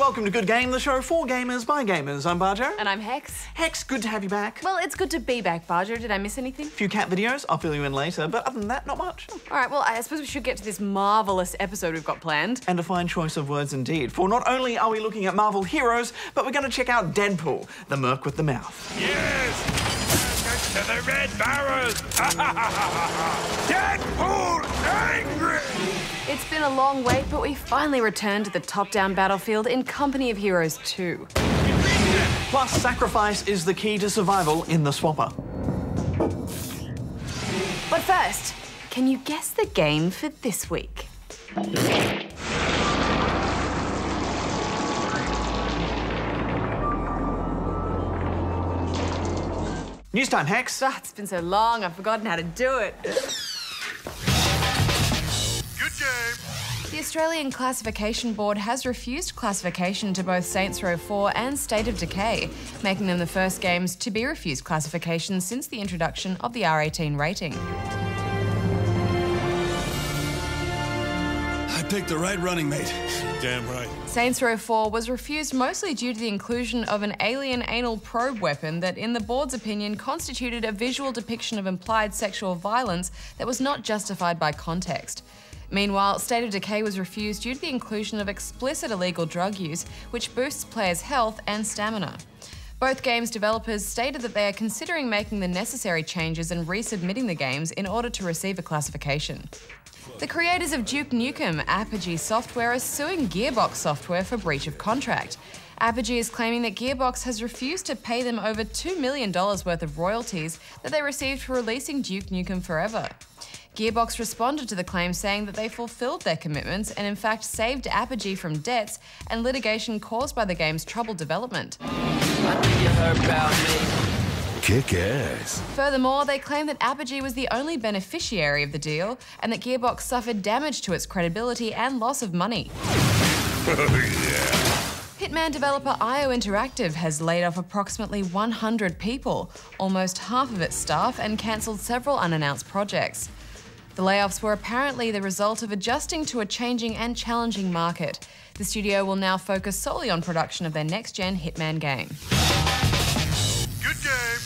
welcome to Good Game, the show for gamers by gamers. I'm Bajo. And I'm Hex. Hex, good to have you back. Well, it's good to be back, Bajo. Did I miss anything? A few cat videos, I'll fill you in later, but other than that, not much. All right, well, I suppose we should get to this marvellous episode we've got planned. And a fine choice of words indeed, for not only are we looking at Marvel heroes, but we're going to check out Deadpool, the merc with the mouth. Yes! To the Red Barrels! Deadpool angry! It's been a long wait, but we finally returned to the top-down battlefield in Company of Heroes 2. Plus, sacrifice is the key to survival in the Swapper. But first, can you guess the game for this week? News time, Hex. Ah, it's been so long, I've forgotten how to do it. Good game! The Australian Classification Board has refused classification to both Saints Row 4 and State of Decay, making them the first games to be refused classification since the introduction of the R18 rating. I picked the right running mate. Damn right. Saints Row 4 was refused mostly due to the inclusion of an alien anal probe weapon that, in the board's opinion, constituted a visual depiction of implied sexual violence that was not justified by context. Meanwhile, State of Decay was refused due to the inclusion of explicit illegal drug use, which boosts players' health and stamina. Both games developers stated that they are considering making the necessary changes and resubmitting the games in order to receive a classification. The creators of Duke Nukem, Apogee Software, are suing Gearbox Software for breach of contract. Apogee is claiming that Gearbox has refused to pay them over $2 million worth of royalties that they received for releasing Duke Nukem Forever. Gearbox responded to the claim saying that they fulfilled their commitments and in fact saved Apogee from debts and litigation caused by the game's troubled development. What do you heard about me? Kick ass. Furthermore, they claim that Apogee was the only beneficiary of the deal and that Gearbox suffered damage to its credibility and loss of money. Hitman developer IO Interactive has laid off approximately 100 people, almost half of its staff, and cancelled several unannounced projects. The layoffs were apparently the result of adjusting to a changing and challenging market. The studio will now focus solely on production of their next-gen Hitman game. Good game!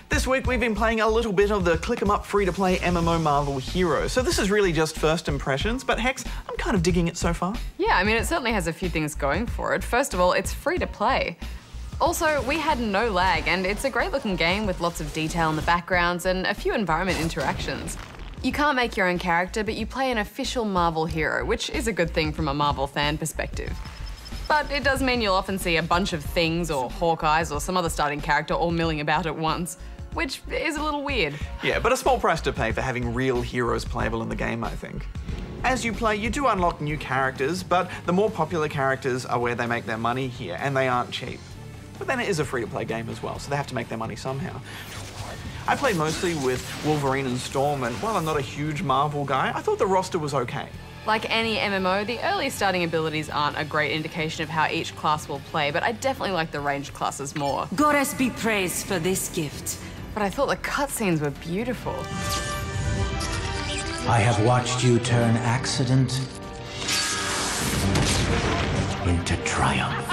This week we've been playing a little bit of the click-em-up free-to-play MMO Marvel Heroes. So this is really just first impressions, but Hex, I'm kind of digging it so far. Yeah, I mean, it certainly has a few things going for it. First of all, it's free to play. Also, we had no lag, and it's a great-looking game with lots of detail in the backgrounds and a few environment interactions. You can't make your own character, but you play an official Marvel hero, which is a good thing from a Marvel fan perspective. But it does mean you'll often see a bunch of Things or Hawkeyes or some other starting character all milling about at once, which is a little weird. Yeah, but a small price to pay for having real heroes playable in the game, I think. As you play, you do unlock new characters, but the more popular characters are where they make their money here, and they aren't cheap. But then it is a free-to-play game as well, so they have to make their money somehow. I played mostly with Wolverine and Storm, and while I'm not a huge Marvel guy, I thought the roster was okay. Like any MMO, the early starting abilities aren't a great indication of how each class will play, but I definitely like the ranged classes more. Goddess be praised for this gift. But I thought the cutscenes were beautiful. I have watched you turn accident into triumph.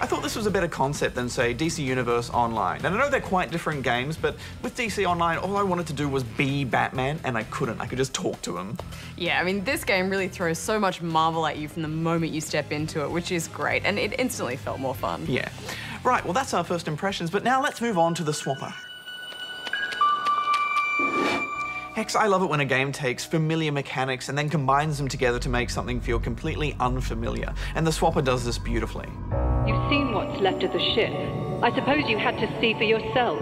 I thought this was a better concept than, say, DC Universe Online. And I know they're quite different games, but with DC Online, all I wanted to do was be Batman, and I couldn't. I could just talk to him. Yeah, I mean, this game really throws so much Marvel at you from the moment you step into it, which is great, and it instantly felt more fun. Yeah. Right, well, that's our first impressions, but now let's move on to the Swapper. Hex, I love it when a game takes familiar mechanics and then combines them together to make something feel completely unfamiliar, and the Swapper does this beautifully. You've seen what's left of the ship. I suppose you had to see for yourself.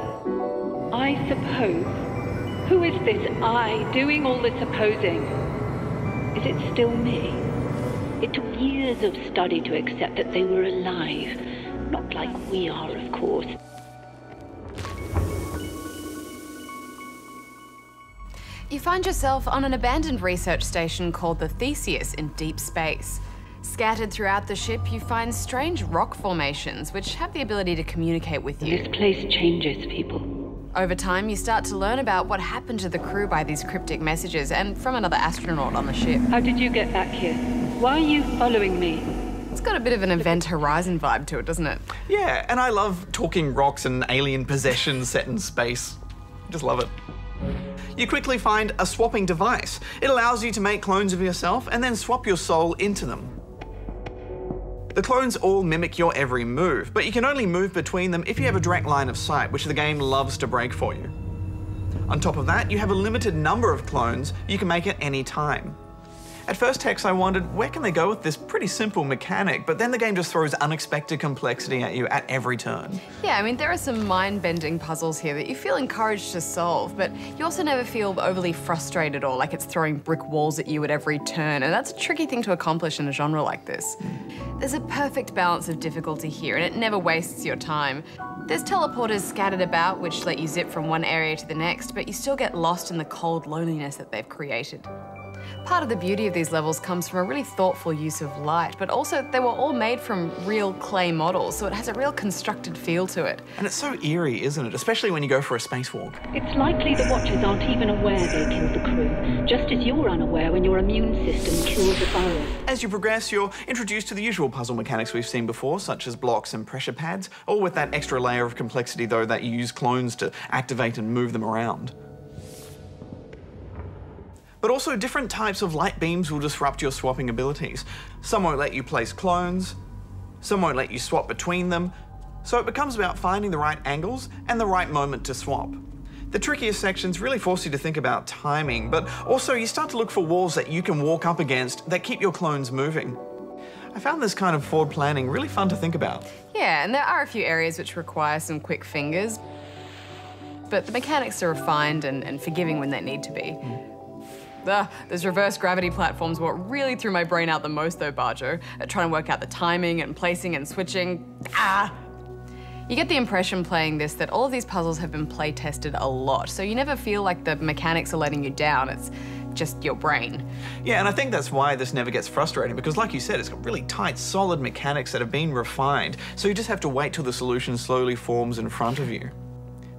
I suppose? Who is this I doing all this supposing? Is it still me? It took years of study to accept that they were alive. Not like we are, of course. You find yourself on an abandoned research station called the Theseus in deep space. Scattered throughout the ship, you find strange rock formations which have the ability to communicate with you. This place changes people. Over time, you start to learn about what happened to the crew by these cryptic messages and from another astronaut on the ship. How did you get back here? Why are you following me? It's got a bit of an Event Horizon vibe to it, doesn't it? Yeah, and I love talking rocks and alien possession set in space. Just love it. You quickly find a swapping device. It allows you to make clones of yourself and then swap your soul into them. The clones all mimic your every move, but you can only move between them if you have a direct line of sight, which the game loves to break for you. On top of that, you have a limited number of clones you can make at any time. At first, Hex, I wondered, where can they go with this pretty simple mechanic? But then the game just throws unexpected complexity at you at every turn. Yeah, I mean, there are some mind-bending puzzles here that you feel encouraged to solve, but you also never feel overly frustrated or like it's throwing brick walls at you at every turn, and that's a tricky thing to accomplish in a genre like this. There's a perfect balance of difficulty here, and it never wastes your time. There's teleporters scattered about, which let you zip from one area to the next, but you still get lost in the cold loneliness that they've created. Part of the beauty of these levels comes from a really thoughtful use of light, but also they were all made from real clay models, so it has a real constructed feel to it. And it's so eerie, isn't it? Especially when you go for a spacewalk. It's likely the Watchers aren't even aware they killed the crew, just as you're unaware when your immune system kills the virus. As you progress, you're introduced to the usual puzzle mechanics we've seen before, such as blocks and pressure pads, all with that extra layer of complexity, though, that you use clones to activate and move them around. But also different types of light beams will disrupt your swapping abilities. Some won't let you place clones, some won't let you swap between them, so it becomes about finding the right angles and the right moment to swap. The trickiest sections really force you to think about timing, but also you start to look for walls that you can walk up against that keep your clones moving. I found this kind of forward planning really fun to think about. Yeah, and there are a few areas which require some quick fingers, but the mechanics are refined and forgiving when they need to be. Those reverse gravity platforms what really threw my brain out the most though, Bajo, at trying to work out the timing and placing and switching. You get the impression playing this that all of these puzzles have been play tested a lot, so you never feel like the mechanics are letting you down, it's just your brain. Yeah, and I think that's why this never gets frustrating, because like you said, it's got really tight, solid mechanics that have been refined, so you just have to wait till the solution slowly forms in front of you.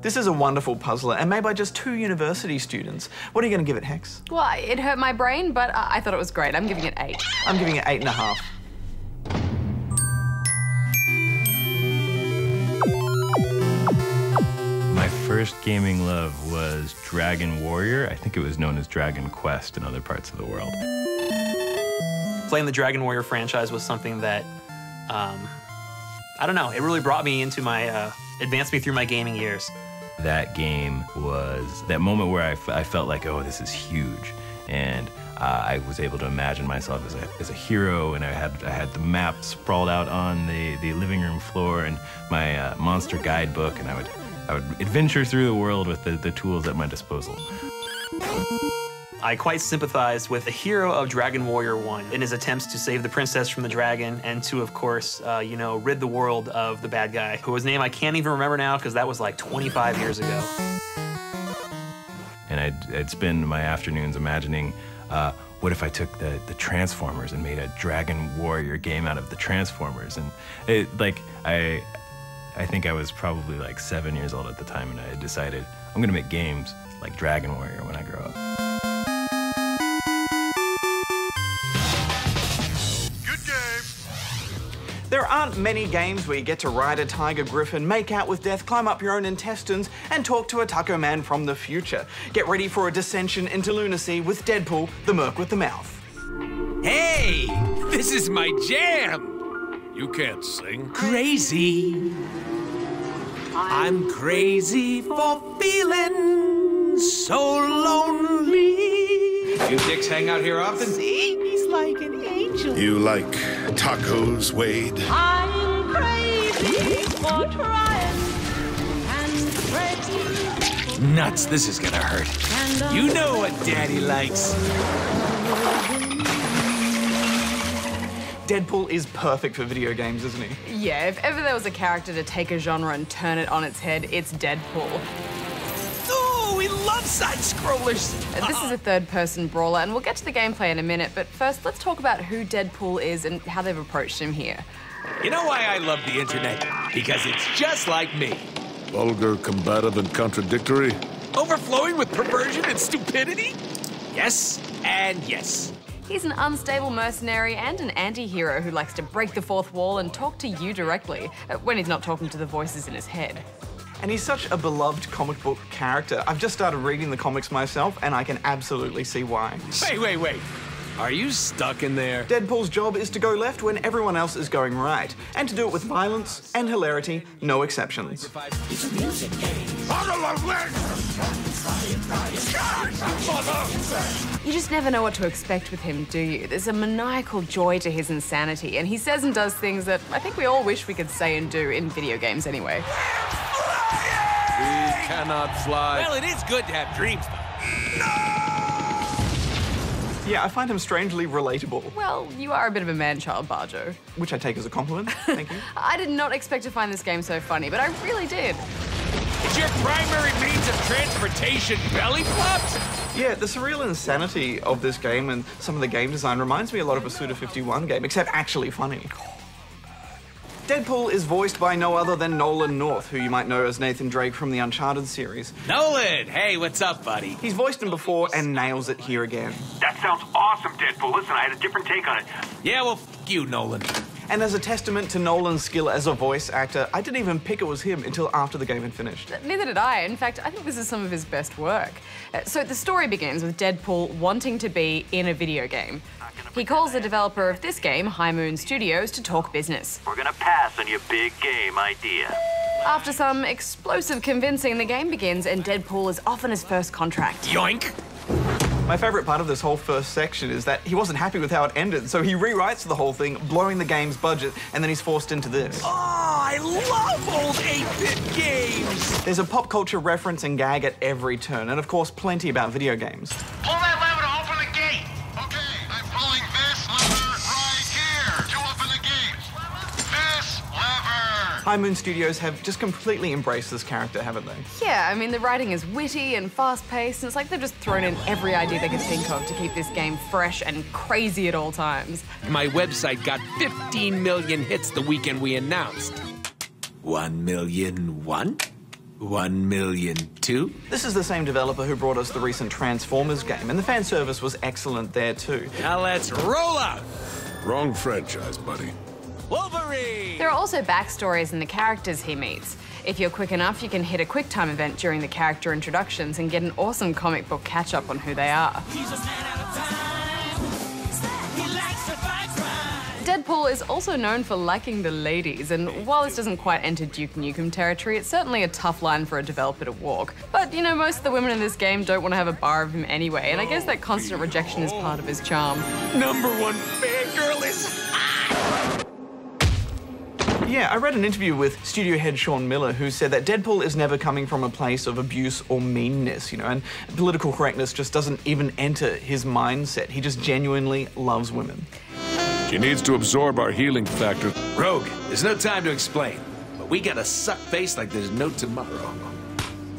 This is a wonderful puzzler, and made by just 2 university students. What are you going to give it, Hex? Well, it hurt my brain, but I thought it was great. I'm giving it 8. I'm giving it 8.5. My first gaming love was Dragon Warrior. I think it was known as Dragon Quest in other parts of the world. Playing the Dragon Warrior franchise was something that, I don't know, it really brought me into my, advanced me through my gaming years. That game was that moment where I felt like, oh, this is huge. And I was able to imagine myself as a hero, and I had the map sprawled out on the living room floor and my monster guidebook, and I would adventure through the world with the tools at my disposal. I quite sympathized with the hero of Dragon Warrior 1 in his attempts to save the princess from the dragon and to, of course, you know, rid the world of the bad guy, whose name I can't even remember now because that was like 25 years ago. And I'd spend my afternoons imagining, what if I took the Transformers and made a Dragon Warrior game out of the Transformers? And I think I was probably like 7 years old at the time, and I had decided I'm gonna make games like Dragon Warrior when I grow up. There aren't many games where you get to ride a tiger griffin, make out with death, climb up your own intestines, and talk to a taco man from the future. Get ready for a dissension into lunacy with Deadpool, the merc with the mouth. Hey, this is my jam. You can't sing. Crazy. I'm crazy for feeling so lonely. You dicks hang out here often? See, he's like an angel. You like tacos, Wade? I'm crazy for trying and crazy. Nuts, this is gonna hurt. You know what Daddy likes. Deadpool is perfect for video games, isn't he? Yeah, if ever there was a character to take a genre and turn it on its head, it's Deadpool. Ooh, we love side-scrollers. This is a third-person brawler, and we'll get to the gameplay in a minute, but first, let's talk about who Deadpool is and how they've approached him here. You know why I love the internet? Because it's just like me. Vulgar, combative, and contradictory? Overflowing with perversion and stupidity? Yes, and yes. He's an unstable mercenary and an anti-hero who likes to break the fourth wall and talk to you directly, when he's not talking to the voices in his head. And he's such a beloved comic book character. I've just started reading the comics myself, and I can absolutely see why. Wait. Are you stuck in there? Deadpool's job is to go left when everyone else is going right, and to do it with violence and hilarity, no exceptions. It's a music game. You just never know what to expect with him, do you? There's a maniacal joy to his insanity, and he says and does things that I think we all wish we could say and do in video games anyway. We cannot fly. Well, it is good to have dreams, though. Yeah, I find him strangely relatable. Well, you are a bit of a man-child, Bajo. Which I take as a compliment, thank you. I did not expect to find this game so funny, but I really did. Is your primary means of transportation belly flops? Yeah, the surreal insanity of this game and some of the game design reminds me a lot of a Suda51 game, except actually funny. Deadpool is voiced by no other than Nolan North, who you might know as Nathan Drake from the Uncharted series. Nolan! Hey, what's up, buddy? He's voiced him before and nails it here again. That sounds awesome, Deadpool. Listen, I had a different take on it. Yeah, well, f*** you, Nolan. And as a testament to Nolan's skill as a voice actor, I didn't even pick it was him until after the game had finished. Neither did I. In fact, I think this is some of his best work. So the story begins with Deadpool wanting to be in a video game. He calls the developer of this game, High Moon Studios, to talk business. We're gonna pass on your big game idea. After some explosive convincing, the game begins and Deadpool is off on his first contract. Yoink! My favourite part of this whole first section is that he wasn't happy with how it ended, so he rewrites the whole thing, blowing the game's budget, and then he's forced into this. Oh, I love old 8-bit games! There's a pop culture reference and gag at every turn, and of course plenty about video games. Pull that lever to open the gate! Okay, I'm pulling this lever right here to open the gate. This lever! High Moon Studios have just completely embraced this character, haven't they? Yeah, I mean, the writing is witty and fast-paced, and it's like they've just thrown in every idea they could think of to keep this game fresh and crazy at all times. My website got 15 million hits the weekend we announced. 1 million one? 1 million two? This is the same developer who brought us the recent Transformers game, and the fan service was excellent there too. Now let's roll out! Wrong franchise, buddy. Wolverine! There are also backstories in the characters he meets. If you're quick enough, you can hit a QuickTime event during the character introductions and get an awesome comic book catch-up on who they are. Deadpool is also known for liking the ladies, and while this doesn't quite enter Duke Nukem territory, it's certainly a tough line for a developer to walk. But, you know, most of the women in this game don't want to have a bar of him anyway, and I guess that constant rejection is part of his charm. #1 fangirl is hot! Yeah, I read an interview with studio head Sean Miller who said that Deadpool is never coming from a place of abuse or meanness, you know, and political correctness just doesn't even enter his mindset. He just genuinely loves women. She needs to absorb our healing factor. Rogue, there's no time to explain, but we gotta suck face like there's no tomorrow.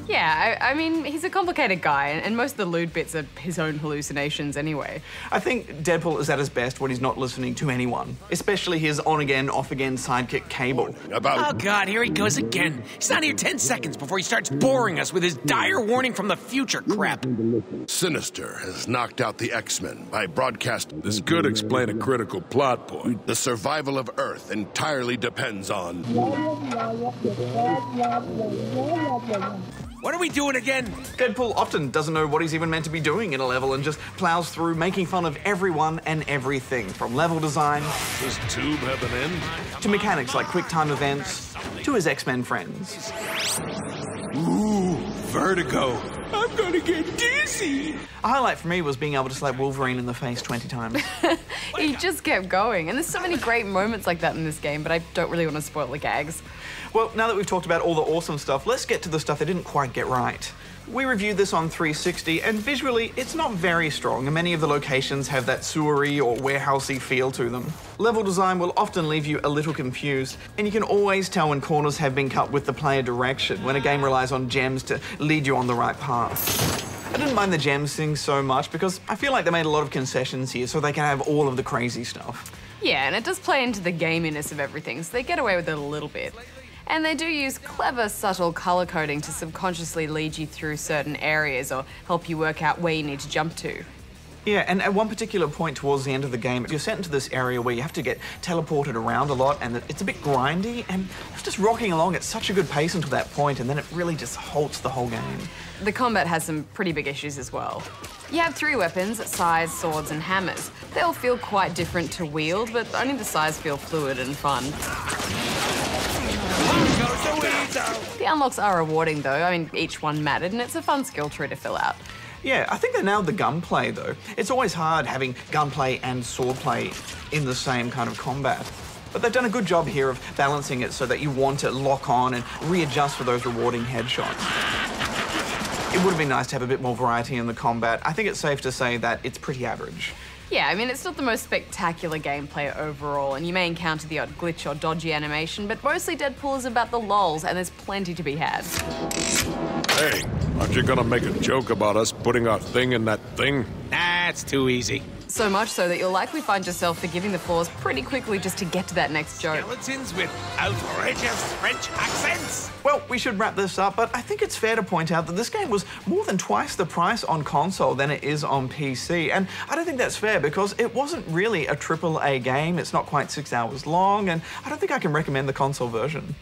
Yeah, I mean, he's a complicated guy, and most of the lewd bits are his own hallucinations anyway. I think Deadpool is at his best when he's not listening to anyone, especially his on-again, off-again sidekick Cable. Oh God, here he goes again. He's not here 10 seconds before he starts boring us with his dire warning from the future crap. Sinister has knocked out the X-Men by broadcasting. This could explain a critical plot point. The survival of Earth entirely depends on... What are we doing again? Deadpool often doesn't know what he's even meant to be doing in a level and just plows through making fun of everyone and everything, from level design... Does Tube have an end? ...to mechanics like QuickTime events, to his X-Men friends. Ooh, vertigo. I'm gonna get dizzy. A highlight for me was being able to slap Wolverine in the face 20 times. He just kept going, and there's so many great moments like that in this game, but I don't really want to spoil the gags. Well, now that we've talked about all the awesome stuff, let's get to the stuff they didn't quite get right. We reviewed this on 360, and visually, it's not very strong, and many of the locations have that sewery or warehousey feel to them. Level design will often leave you a little confused, and you can always tell when corners have been cut with the player direction, when a game relies on gems to lead you on the right path. I didn't mind the gems thing so much, because I feel like they made a lot of concessions here so they can have all of the crazy stuff. Yeah, and it does play into the gaminess of everything, so they get away with it a little bit. And they do use clever, subtle colour coding to subconsciously lead you through certain areas or help you work out where you need to jump to. Yeah, and at one particular point towards the end of the game, you're sent into this area where you have to get teleported around a lot, and it's a bit grindy, and it's just rocking along at such a good pace until that point, and then it really just halts the whole game. The combat has some pretty big issues as well. You have 3 weapons, scythes, swords, and hammers. They all feel quite different to wield, but only the scythes feel fluid and fun. The unlocks are rewarding though. I mean, each one mattered, and it's a fun skill tree to fill out. Yeah, I think they nailed the gunplay though. It's always hard having gunplay and swordplay in the same kind of combat. But they've done a good job here of balancing it so that you want to lock on and readjust for those rewarding headshots. It would have been nice to have a bit more variety in the combat. I think it's safe to say that it's pretty average. Yeah, I mean, it's not the most spectacular gameplay overall, and you may encounter the odd glitch or dodgy animation, but mostly Deadpool is about the lols, and there's plenty to be had. Hey, aren't you gonna make a joke about us putting our thing in that thing? Nah, it's too easy. So much so that you'll likely find yourself forgiving the flaws pretty quickly just to get to that next joke. Skeletons with outrageous French accents. Well, we should wrap this up, but I think it's fair to point out that this game was more than twice the price on console than it is on PC, and I don't think that's fair because it wasn't really a AAA game. It's not quite 6 hours long, and I don't think I can recommend the console version.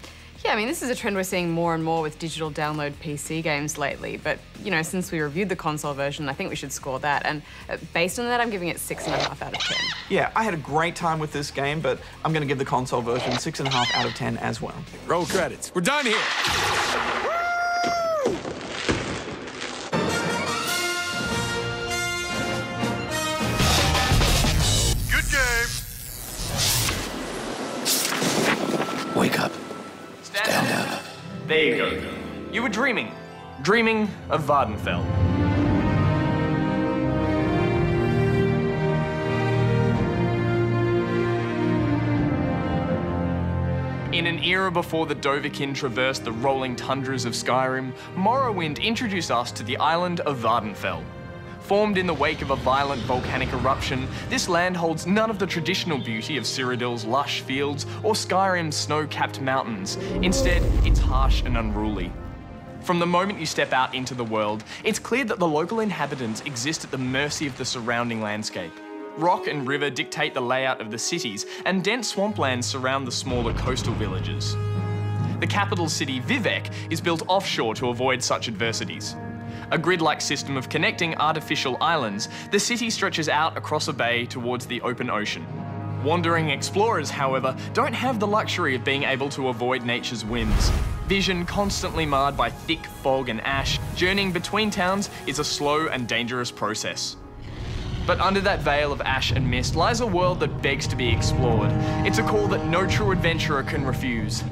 Yeah, I mean, this is a trend we're seeing more and more with digital download PC games lately, but, you know, since we reviewed the console version, I think we should score that, and based on that, I'm giving it 6.5 out of 10. Yeah, I had a great time with this game, but I'm going to give the console version 6.5 out of 10 as well. Roll credits. We're done here. Good game. Wake up. Stand up. There you go. You were dreaming. Dreaming of Vardenfell. In an era before the Dovahkiin traversed the rolling tundras of Skyrim, Morrowind introduced us to the island of Vardenfell. Formed in the wake of a violent volcanic eruption, this land holds none of the traditional beauty of Cyrodiil's lush fields or Skyrim's snow-capped mountains. Instead, it's harsh and unruly. From the moment you step out into the world, it's clear that the local inhabitants exist at the mercy of the surrounding landscape. Rock and river dictate the layout of the cities, and dense swamplands surround the smaller coastal villages. The capital city, Vivec, is built offshore to avoid such adversities. A grid-like system of connecting artificial islands, the city stretches out across a bay towards the open ocean. Wandering explorers, however, don't have the luxury of being able to avoid nature's whims. Vision constantly marred by thick fog and ash, journeying between towns is a slow and dangerous process. But under that veil of ash and mist lies a world that begs to be explored. It's a call that no true adventurer can refuse.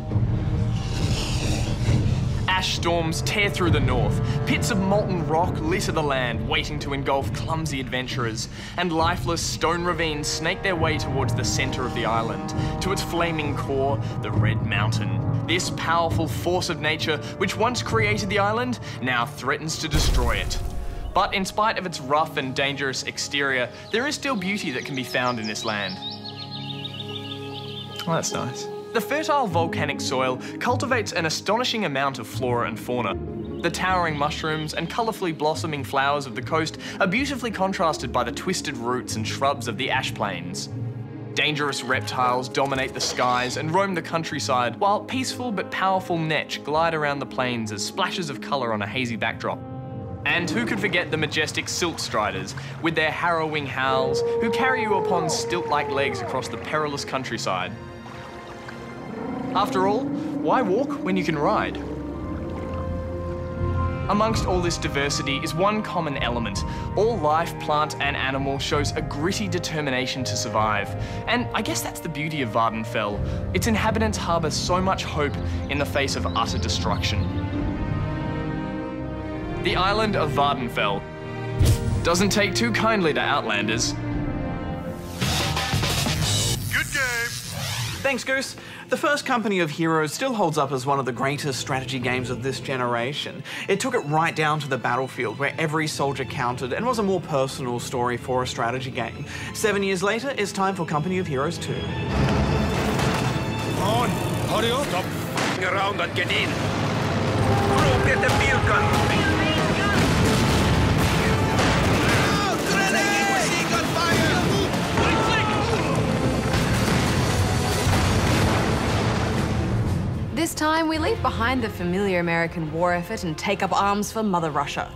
Ash storms tear through the north. Pits of molten rock litter the land, waiting to engulf clumsy adventurers. And lifeless stone ravines snake their way towards the center of the island. To its flaming core, the Red Mountain. This powerful force of nature, which once created the island, now threatens to destroy it. But in spite of its rough and dangerous exterior, there is still beauty that can be found in this land. Oh, that's nice. The fertile volcanic soil cultivates an astonishing amount of flora and fauna. The towering mushrooms and colourfully blossoming flowers of the coast are beautifully contrasted by the twisted roots and shrubs of the ash plains. Dangerous reptiles dominate the skies and roam the countryside, while peaceful but powerful netch glide around the plains as splashes of colour on a hazy backdrop. And who could forget the majestic silk striders, with their harrowing howls, who carry you upon stilt-like legs across the perilous countryside. After all, why walk when you can ride? Amongst all this diversity is one common element. All life, plant and animal shows a gritty determination to survive. And I guess that's the beauty of Vardenfell. Its inhabitants harbour so much hope in the face of utter destruction. The island of Vardenfell doesn't take too kindly to Outlanders. Good game. Thanks, Goose. The first Company of Heroes still holds up as one of the greatest strategy games of this generation. It took it right down to the battlefield, where every soldier counted, and was a more personal story for a strategy game. 7 years later, it's time for Company of Heroes 2. Come on, hurry up. Stop hang around and get in. Crew, get the field gun. This time, we leave behind the familiar American war effort and take up arms for Mother Russia.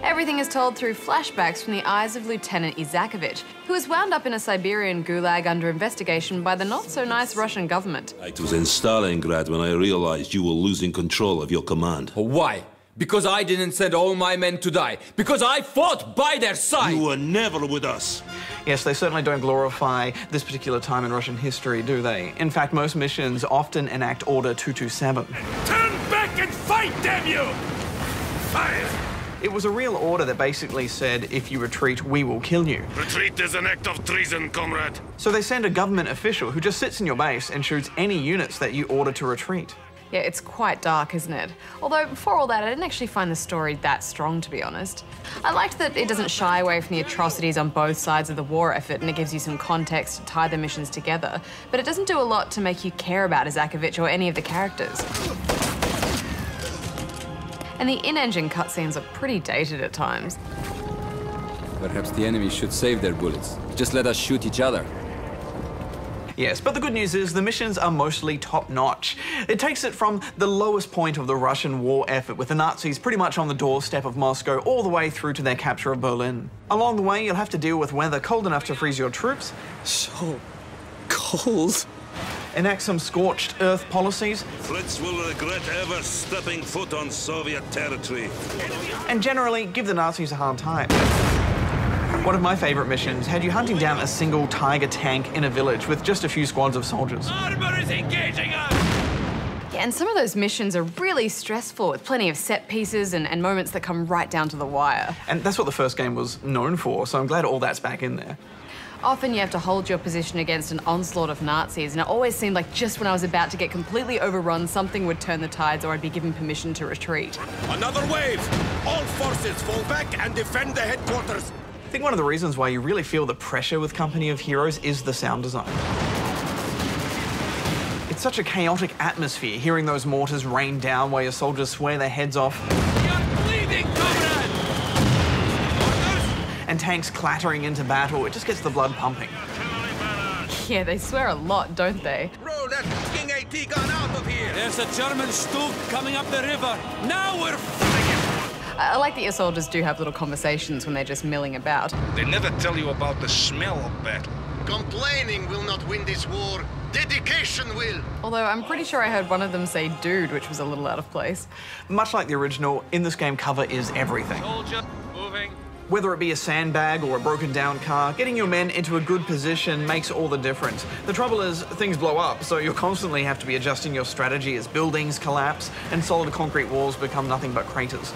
Everything is told through flashbacks from the eyes of Lieutenant Isakovich, who is wound up in a Siberian gulag under investigation by the not-so-nice Russian government. It was in Stalingrad when I realized you were losing control of your command. Why? Because I didn't send all my men to die. Because I fought by their side. You were never with us. Yes, they certainly don't glorify this particular time in Russian history, do they? In fact, most missions often enact Order 227. Turn back and fight, damn you! Fire! It was a real order that basically said, if you retreat, we will kill you. Retreat is an act of treason, comrade. So they send a government official who just sits in your base and shoots any units that you order to retreat. Yeah, it's quite dark, isn't it? Although, before all that, I didn't actually find the story that strong, to be honest. I liked that it doesn't shy away from the atrocities on both sides of the war effort, and it gives you some context to tie the missions together, but it doesn't do a lot to make you care about Isakovich or any of the characters. And the in-engine cutscenes are pretty dated at times. Perhaps the enemy should save their bullets. Just let us shoot each other. Yes, but the good news is the missions are mostly top-notch. It takes it from the lowest point of the Russian war effort, with the Nazis pretty much on the doorstep of Moscow, all the way through to their capture of Berlin. Along the way, you'll have to deal with weather cold enough to freeze your troops. So cold. Enact some scorched earth policies. Fritz will regret ever stepping foot on Soviet territory. And generally, give the Nazis a hard time. One of my favourite missions had you hunting down a single Tiger tank in a village with just a few squads of soldiers. Armor is engaging us! Yeah, and some of those missions are really stressful, with plenty of set pieces and moments that come right down to the wire. And that's what the first game was known for, so I'm glad all that's back in there. Often you have to hold your position against an onslaught of Nazis, and it always seemed like just when I was about to get completely overrun, something would turn the tides or I'd be given permission to retreat. Another wave! All forces fall back and defend the headquarters! I think one of the reasons why you really feel the pressure with Company of Heroes is the sound design. It's such a chaotic atmosphere, hearing those mortars rain down while your soldiers swear their heads off. You're bleeding, comrade! And tanks clattering into battle, it just gets the blood pumping. Yeah, they swear a lot, don't they? Roll that King AT gun out of here! There's a German Stug coming up the river. Now we're I like that your soldiers do have little conversations when they're just milling about. They never tell you about the smell of battle. Complaining will not win this war. Dedication will. Although I'm pretty sure I heard one of them say dude, which was a little out of place. Much like the original, in this game cover is everything. Soldier, moving. Whether it be a sandbag or a broken down car, getting your men into a good position makes all the difference. The trouble is, things blow up, so you'll constantly have to be adjusting your strategy as buildings collapse and solid concrete walls become nothing but craters.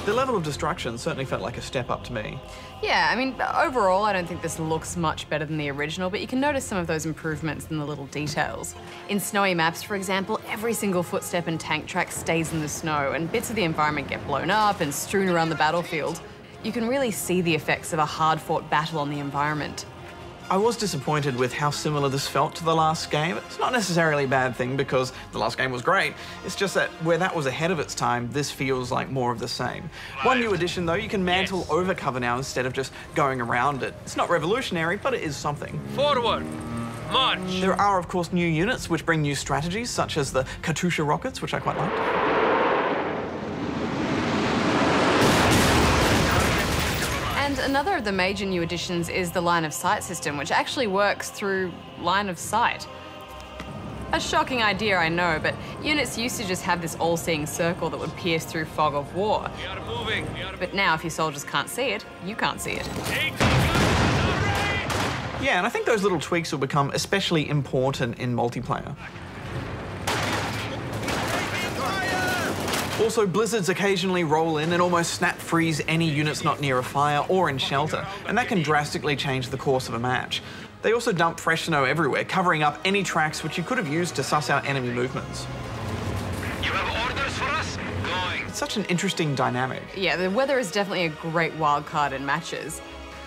The level of destruction certainly felt like a step up to me. Yeah, I mean, overall, I don't think this looks much better than the original, but you can notice some of those improvements in the little details. In snowy maps, for example, every single footstep and tank track stays in the snow, and bits of the environment get blown up and strewn around the battlefield. You can really see the effects of a hard-fought battle on the environment. I was disappointed with how similar this felt to the last game. It's not necessarily a bad thing because the last game was great. It's just that where that was ahead of its time, this feels like more of the same. One new addition though, you can mantle over cover now instead of just going around it. It's not revolutionary, but it is something. Forward! March! There are of course new units which bring new strategies, such as the Katyusha rockets, which I quite liked. And another of the major new additions is the line of sight system, which actually works through line of sight. A shocking idea, I know, but units used to just have this all-seeing circle that would pierce through fog of war. But now, if your soldiers can't see it, you can't see it. Yeah, and I think those little tweaks will become especially important in multiplayer. Also, blizzards occasionally roll in and almost snap freeze any units not near a fire or in shelter, and that can drastically change the course of a match. They also dump fresh snow everywhere, covering up any tracks which you could have used to suss out enemy movements. You have orders for us? Going. It's such an interesting dynamic. Yeah, the weather is definitely a great wild card in matches.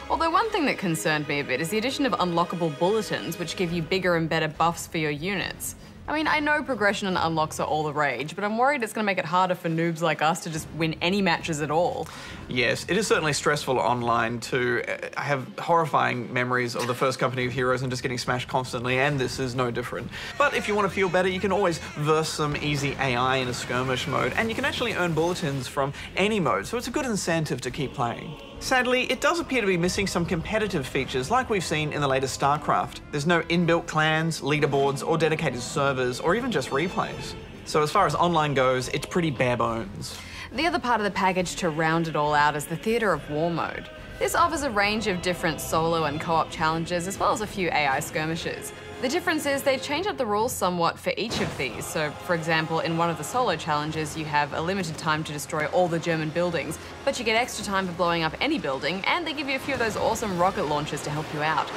Although one thing that concerned me a bit is the addition of unlockable bulletins, which give you bigger and better buffs for your units. I mean, I know progression and unlocks are all the rage, but I'm worried it's going to make it harder for noobs like us to just win any matches at all. Yes, it is certainly stressful online too. I have horrifying memories of the first company of heroes and just getting smashed constantly, and this is no different. But if you want to feel better, you can always verse some easy AI in a skirmish mode, and you can actually earn bulletins from any mode, so it's a good incentive to keep playing. Sadly, it does appear to be missing some competitive features like we've seen in the latest StarCraft. There's no inbuilt clans, leaderboards, or dedicated servers, or even just replays. So as far as online goes, it's pretty bare bones. The other part of the package to round it all out is the Theatre of War mode. This offers a range of different solo and co-op challenges, as well as a few AI skirmishes. The difference is they change up the rules somewhat for each of these. So, for example, in one of the solo challenges, you have a limited time to destroy all the German buildings, but you get extra time for blowing up any building, and they give you a few of those awesome rocket launchers to help you out. To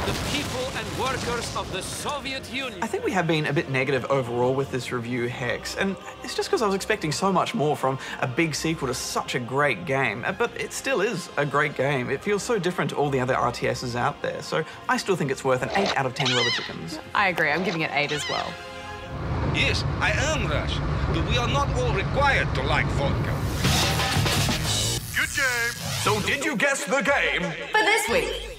the people and workers of the Soviet Union. I think we have been a bit negative overall with this review, Hex, and it's just because I was expecting so much more from a big sequel to such a great game, but it still is a great game. It feels so different to all the other RTSs out there, so I still think it's worth an 8 out of 10 rubber chickens. I agree, I'm giving it 8 as well. Yes, I am Russian, but we are not all required to like vodka. Good game. So did you guess the game? For this week.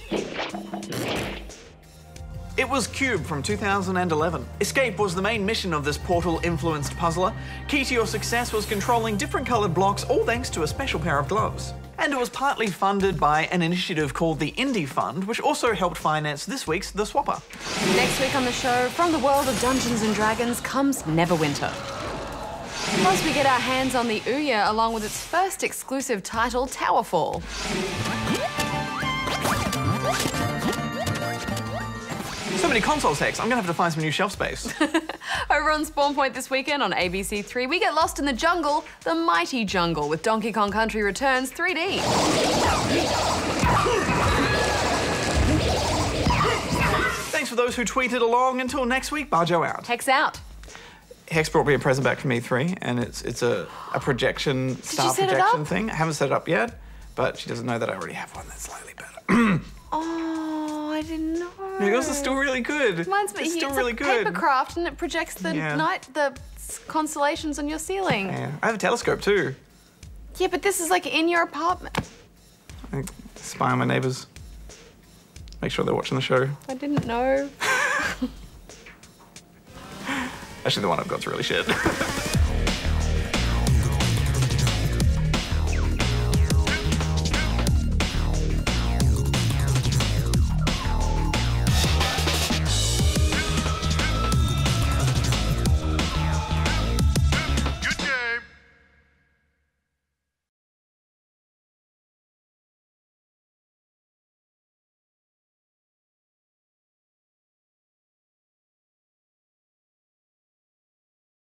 It was Cube from 2011. Escape was the main mission of this portal-influenced puzzler. Key to your success was controlling different coloured blocks, all thanks to a special pair of gloves. And it was partly funded by an initiative called the Indie Fund, which also helped finance this week's The Swapper. Next week on the show, from the world of Dungeons & Dragons comes Neverwinter. Plus, we get our hands on the Ouya along with its first exclusive title, Towerfall. So many consoles, Hex. I'm gonna have to find some new shelf space. Over on Spawn Point this weekend on ABC3, we get lost in the jungle, the mighty jungle, with Donkey Kong Country Returns 3D. Thanks for those who tweeted along. Until next week, Bajo out. Hex out. Hex brought me a present back from E3, and it's a projection, star projection thing. I haven't set it up yet, but she doesn't know that I already have one that's slightly better. Oh, I didn't know. Yours is still really good. It's still really good. It's papercraft and it projects the the constellations on your ceiling. Yeah, I have a telescope too. Yeah, but this is like in your apartment. I spy on my neighbours. Make sure they're watching the show. I didn't know. Actually, the one I've got's really shit.